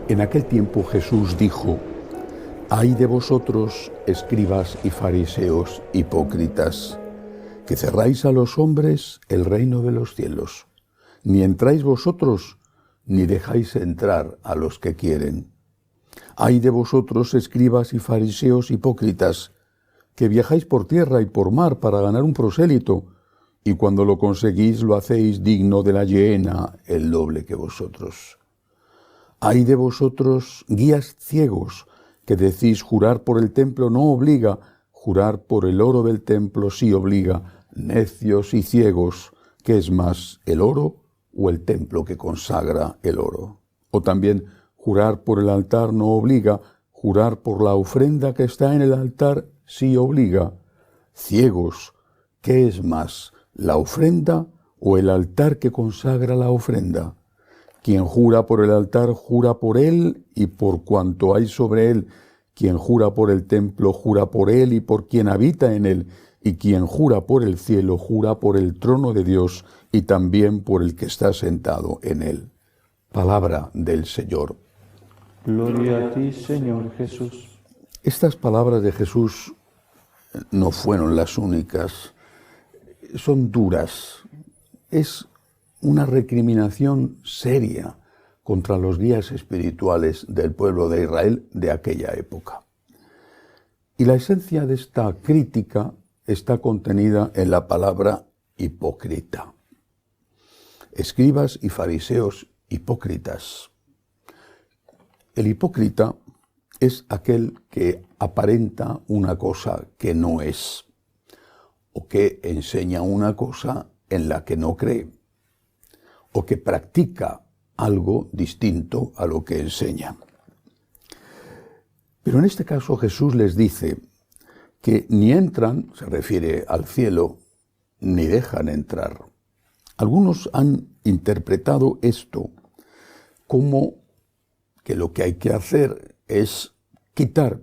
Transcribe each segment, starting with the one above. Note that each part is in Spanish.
En aquel tiempo Jesús dijo: «Ay de vosotros, escribas y fariseos hipócritas, que cerráis a los hombres el reino de los cielos. Ni entráis vosotros, ni dejáis entrar a los que quieren. Ay de vosotros, escribas y fariseos hipócritas, que viajáis por tierra y por mar para ganar un prosélito, y cuando lo conseguís lo hacéis digno de la hiena, el doble que vosotros. Ay de vosotros, guías ciegos, que decís jurar por el templo no obliga, jurar por el oro del templo sí obliga, necios y ciegos, ¿qué es más, el oro o el templo que consagra el oro? O también, jurar por el altar no obliga, jurar por la ofrenda que está en el altar sí obliga. Ciegos, ¿qué es más, la ofrenda o el altar que consagra la ofrenda? Quien jura por el altar, jura por él y por cuanto hay sobre él. Quien jura por el templo, jura por él y por quien habita en él. Y quien jura por el cielo, jura por el trono de Dios y también por el que está sentado en él». Palabra del Señor. Gloria a ti, Señor Jesús. Estas palabras de Jesús no fueron las únicas. Son duras. Es una recriminación seria contra los guías espirituales del pueblo de Israel de aquella época. Y la esencia de esta crítica está contenida en la palabra hipócrita. Escribas y fariseos hipócritas. El hipócrita es aquel que aparenta una cosa que no es, o que enseña una cosa en la que no cree, o que practica algo distinto a lo que enseña. Pero en este caso Jesús les dice que ni entran, se refiere al cielo, ni dejan entrar. Algunos han interpretado esto como que lo que hay que hacer es quitar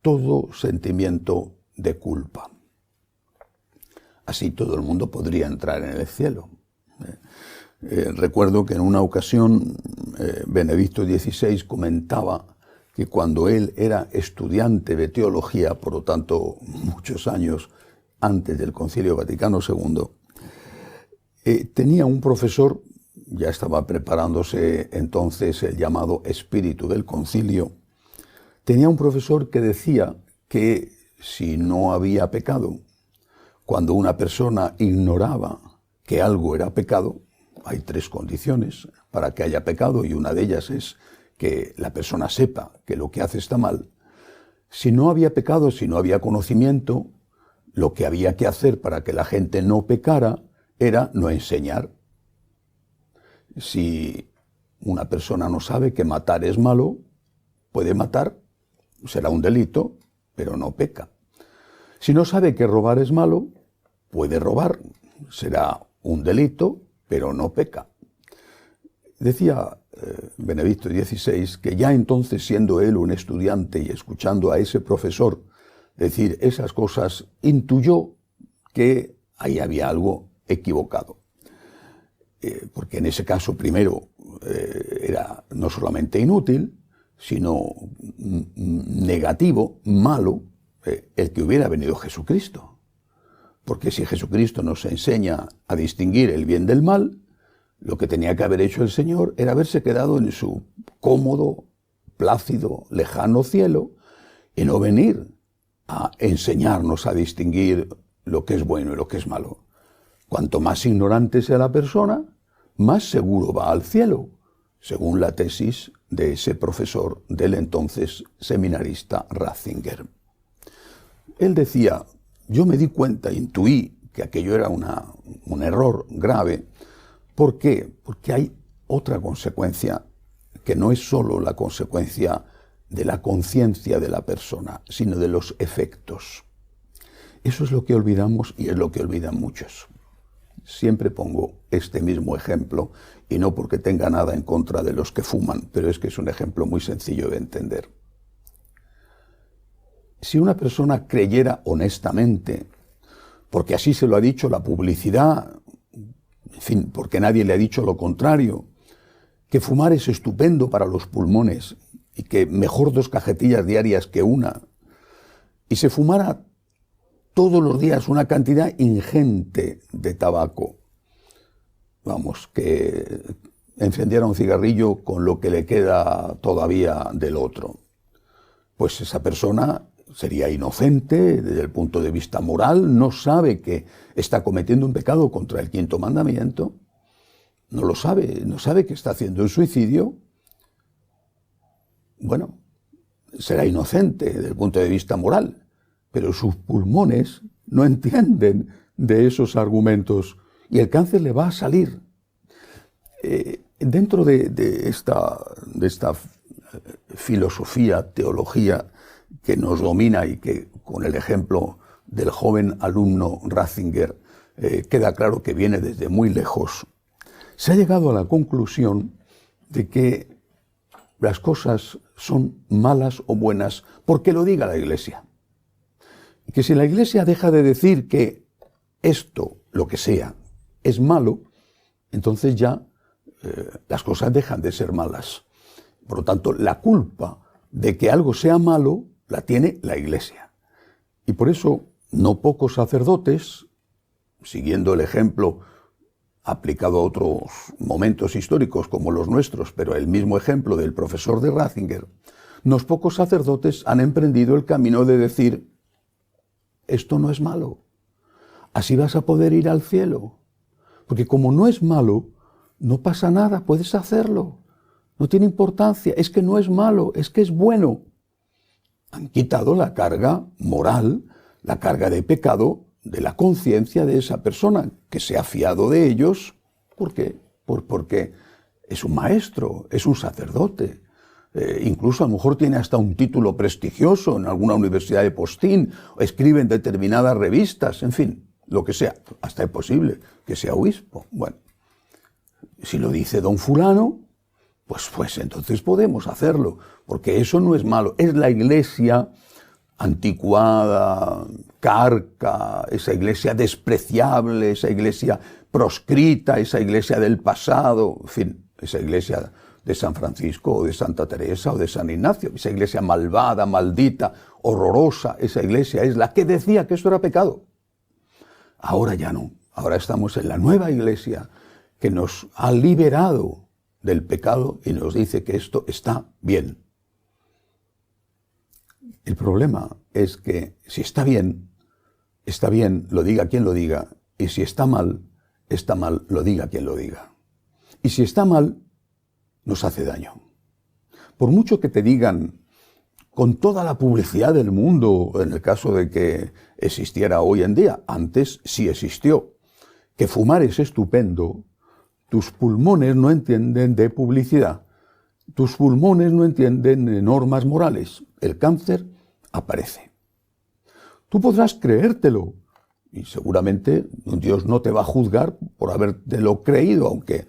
todo sentimiento de culpa. Así todo el mundo podría entrar en el cielo. Recuerdo que en una ocasión Benedicto XVI comentaba que cuando él era estudiante de teología, por lo tanto muchos años antes del Concilio Vaticano II, tenía un profesor, ya estaba preparándose entonces el llamado espíritu del concilio, tenía un profesor que decía que si no había pecado, cuando una persona ignoraba que algo era pecado, hay tres condiciones para que haya pecado y una de ellas es que la persona sepa que lo que hace está mal. Si no había pecado, si no había conocimiento, lo que había que hacer para que la gente no pecara era no enseñar. Si una persona no sabe que matar es malo, puede matar, será un delito, pero no peca. Si no sabe que robar es malo, puede robar, será un delito, pero no peca. Decía Benedicto XVI que ya entonces, siendo él un estudiante y escuchando a ese profesor decir esas cosas, intuyó que ahí había algo equivocado. Porque en ese caso, primero, era no solamente inútil, sino negativo, malo, el que hubiera venido Jesucristo. Porque si Jesucristo nos enseña a distinguir el bien del mal, lo que tenía que haber hecho el Señor era haberse quedado en su cómodo, plácido, lejano cielo y no venir a enseñarnos a distinguir lo que es bueno y lo que es malo. Cuanto más ignorante sea la persona, más seguro va al cielo, según la tesis de ese profesor del entonces seminarista Ratzinger. Él decía: yo me di cuenta, intuí que aquello era un error grave. ¿Por qué? Porque hay otra consecuencia que no es solo la consecuencia de la conciencia de la persona, sino de los efectos. Eso es lo que olvidamos y es lo que olvidan muchos. Siempre pongo este mismo ejemplo, y no porque tenga nada en contra de los que fuman, pero es que es un ejemplo muy sencillo de entender. Si una persona creyera honestamente, porque así se lo ha dicho la publicidad, en fin, porque nadie le ha dicho lo contrario, que fumar es estupendo para los pulmones y que mejor 2 cajetillas diarias que una, y se fumara todos los días una cantidad ingente de tabaco, vamos, que encendiera un cigarrillo con lo que le queda todavía del otro, pues esa persona sería inocente desde el punto de vista moral, no sabe que está cometiendo un pecado contra el 5.º mandamiento, no lo sabe, no sabe que está haciendo el suicidio. Bueno, será inocente desde el punto de vista moral, pero sus pulmones no entienden de esos argumentos y el cáncer le va a salir. Dentro de esta filosofía, teología que nos domina y que con el ejemplo del joven alumno Ratzinger queda claro que viene desde muy lejos, se ha llegado a la conclusión de que las cosas son malas o buenas porque lo diga la Iglesia. Y que si la Iglesia deja de decir que esto, lo que sea, es malo, entonces ya las cosas dejan de ser malas. Por lo tanto, la culpa de que algo sea malo la tiene la Iglesia. Y por eso no pocos sacerdotes, siguiendo el ejemplo aplicado a otros momentos históricos como los nuestros, pero el mismo ejemplo del profesor de Ratzinger, unos pocos sacerdotes han emprendido el camino de decir: esto no es malo, así vas a poder ir al cielo, porque como no es malo, no pasa nada, puedes hacerlo, no tiene importancia, es que no es malo, es que es bueno. Han quitado la carga moral, la carga de pecado de la conciencia de esa persona que se ha fiado de ellos. ¿Por qué? Porque es un maestro, es un sacerdote. Incluso a lo mejor tiene hasta un título prestigioso en alguna universidad de postín, escribe en determinadas revistas, en fin, lo que sea. Hasta es posible que sea obispo. Bueno, si lo dice don fulano, pues entonces podemos hacerlo, porque eso no es malo. Es la Iglesia anticuada, carca, esa Iglesia despreciable, esa Iglesia proscrita, esa Iglesia del pasado, en fin, esa Iglesia de San Francisco o de Santa Teresa o de San Ignacio, esa Iglesia malvada, maldita, horrorosa, esa Iglesia es la que decía que esto era pecado. Ahora ya no, ahora estamos en la nueva Iglesia que nos ha liberado del pecado y nos dice que esto está bien. El problema es que si está bien, lo diga quien lo diga, y si está mal, lo diga quien lo diga. Y si está mal, nos hace daño. Por mucho que te digan, con toda la publicidad del mundo, en el caso de que existiera hoy en día, antes sí existió, que fumar es estupendo, tus pulmones no entienden de publicidad, tus pulmones no entienden de normas morales, el cáncer aparece. Tú podrás creértelo y seguramente Dios no te va a juzgar por habértelo creído, aunque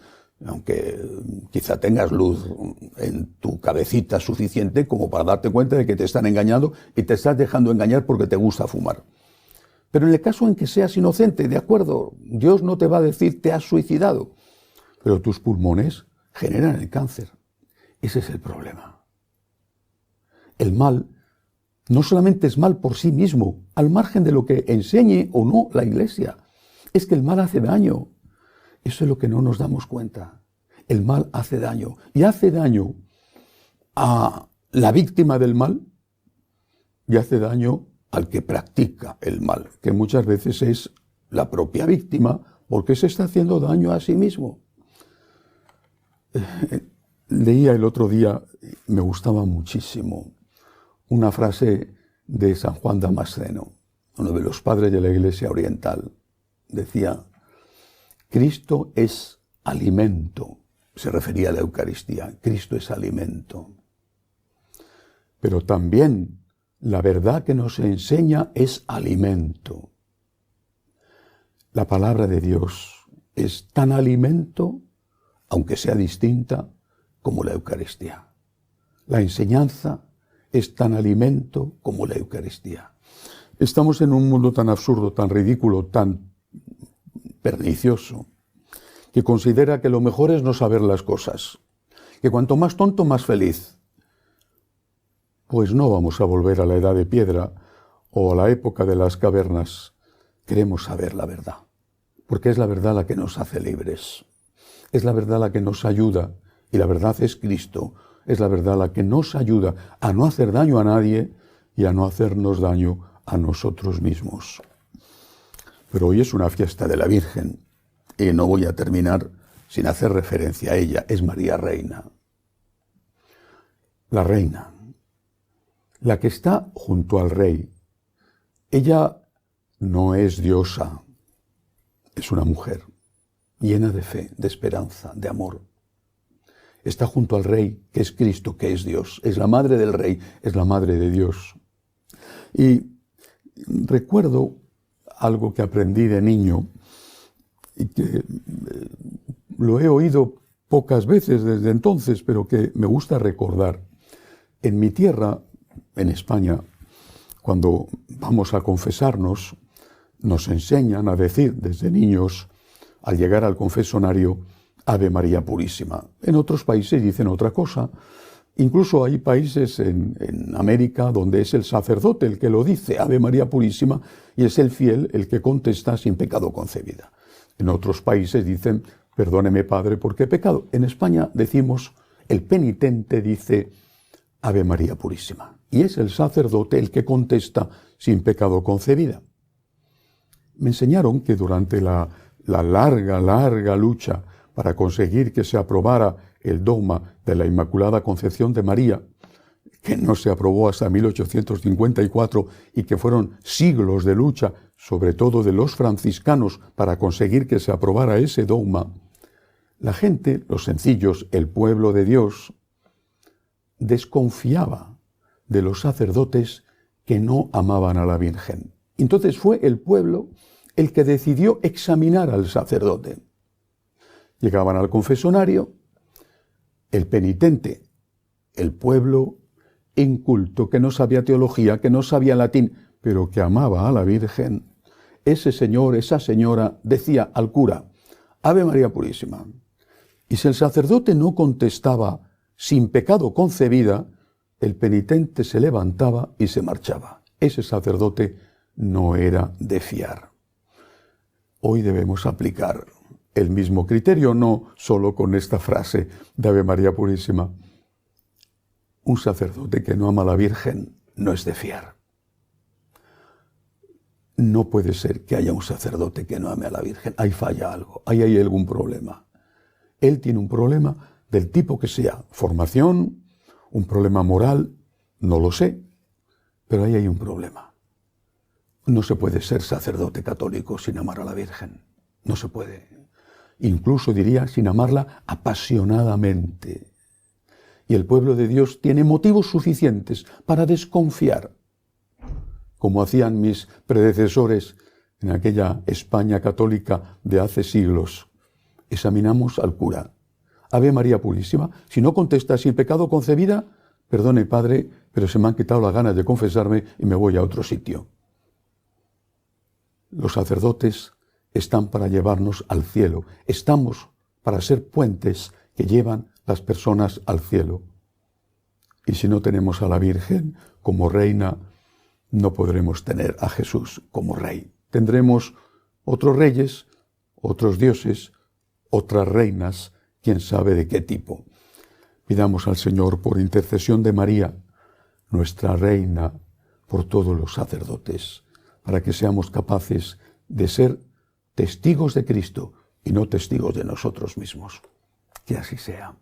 quizá tengas luz en tu cabecita suficiente como para darte cuenta de que te están engañando y te estás dejando engañar porque te gusta fumar. Pero en el caso en que seas inocente, de acuerdo, Dios no te va a decir te has suicidado, pero tus pulmones generan el cáncer. Ese es el problema. El mal no solamente es mal por sí mismo, al margen de lo que enseñe o no la Iglesia, es que el mal hace daño. Eso es lo que no nos damos cuenta. El mal hace daño. Y hace daño a la víctima del mal y hace daño al que practica el mal, que muchas veces es la propia víctima porque se está haciendo daño a sí mismo. Leía el otro día, me gustaba muchísimo, una frase de San Juan Damasceno, uno de los padres de la Iglesia Oriental. Decía: Cristo es alimento. Se refería a la Eucaristía. Cristo es alimento. Pero también la verdad que nos enseña es alimento. La palabra de Dios es tan alimento, aunque sea distinta, como la Eucaristía. La enseñanza es tan alimento como la Eucaristía. Estamos en un mundo tan absurdo, tan ridículo, tan pernicioso, que considera que lo mejor es no saber las cosas, que cuanto más tonto, más feliz. Pues no vamos a volver a la edad de piedra o a la época de las cavernas. Queremos saber la verdad, porque es la verdad la que nos hace libres. Es la verdad la que nos ayuda, y la verdad es Cristo. Es la verdad la que nos ayuda a no hacer daño a nadie y a no hacernos daño a nosotros mismos. Pero hoy es una fiesta de la Virgen, y no voy a terminar sin hacer referencia a ella. Es María Reina. La Reina, la que está junto al Rey. Ella no es diosa, es una mujer llena de fe, de esperanza, de amor. Está junto al Rey, que es Cristo, que es Dios. Es la madre del Rey, es la madre de Dios. Y recuerdo algo que aprendí de niño y que lo he oído pocas veces desde entonces, pero que me gusta recordar. En mi tierra, en España, cuando vamos a confesarnos, nos enseñan a decir desde niños, al llegar al confesonario, Ave María Purísima. En otros países dicen otra cosa. Incluso hay países en América donde es el sacerdote el que lo dice, Ave María Purísima, y es el fiel el que contesta sin pecado concebida. En otros países dicen, perdóneme Padre porque he pecado. En España decimos, el penitente dice, Ave María Purísima. Y es el sacerdote el que contesta sin pecado concebida. Me enseñaron que durante la larga lucha para conseguir que se aprobara el dogma de la Inmaculada Concepción de María, que no se aprobó hasta 1854 y que fueron siglos de lucha, sobre todo de los franciscanos, para conseguir que se aprobara ese dogma, la gente, los sencillos, el pueblo de Dios, desconfiaba de los sacerdotes que no amaban a la Virgen. Entonces fue el pueblo el que decidió examinar al sacerdote. Llegaban al confesonario, el penitente, el pueblo inculto, que no sabía teología, que no sabía latín, pero que amaba a la Virgen, ese señor, esa señora, decía al cura, Ave María Purísima. Y si el sacerdote no contestaba sin pecado concebida, el penitente se levantaba y se marchaba. Ese sacerdote no era de fiar. Hoy debemos aplicar el mismo criterio, no solo con esta frase de Ave María Purísima. Un sacerdote que no ama a la Virgen no es de fiar. No puede ser que haya un sacerdote que no ame a la Virgen. Ahí falla algo, ahí hay algún problema. Él tiene un problema del tipo que sea, formación, un problema moral, no lo sé, pero ahí hay un problema. No se puede ser sacerdote católico sin amar a la Virgen. No se puede. Incluso diría sin amarla apasionadamente. Y el pueblo de Dios tiene motivos suficientes para desconfiar, como hacían mis predecesores en aquella España católica de hace siglos. Examinamos al cura. Ave María Purísima. Si no contesta sin pecado concebida, perdone Padre, pero se me han quitado las ganas de confesarme y me voy a otro sitio. Los sacerdotes están para llevarnos al cielo. Estamos para ser puentes que llevan las personas al cielo. Y si no tenemos a la Virgen como reina, no podremos tener a Jesús como rey. Tendremos otros reyes, otros dioses, otras reinas, quién sabe de qué tipo. Pidamos al Señor por intercesión de María, nuestra reina, por todos los sacerdotes, para que seamos capaces de ser testigos de Cristo y no testigos de nosotros mismos. Que así sea.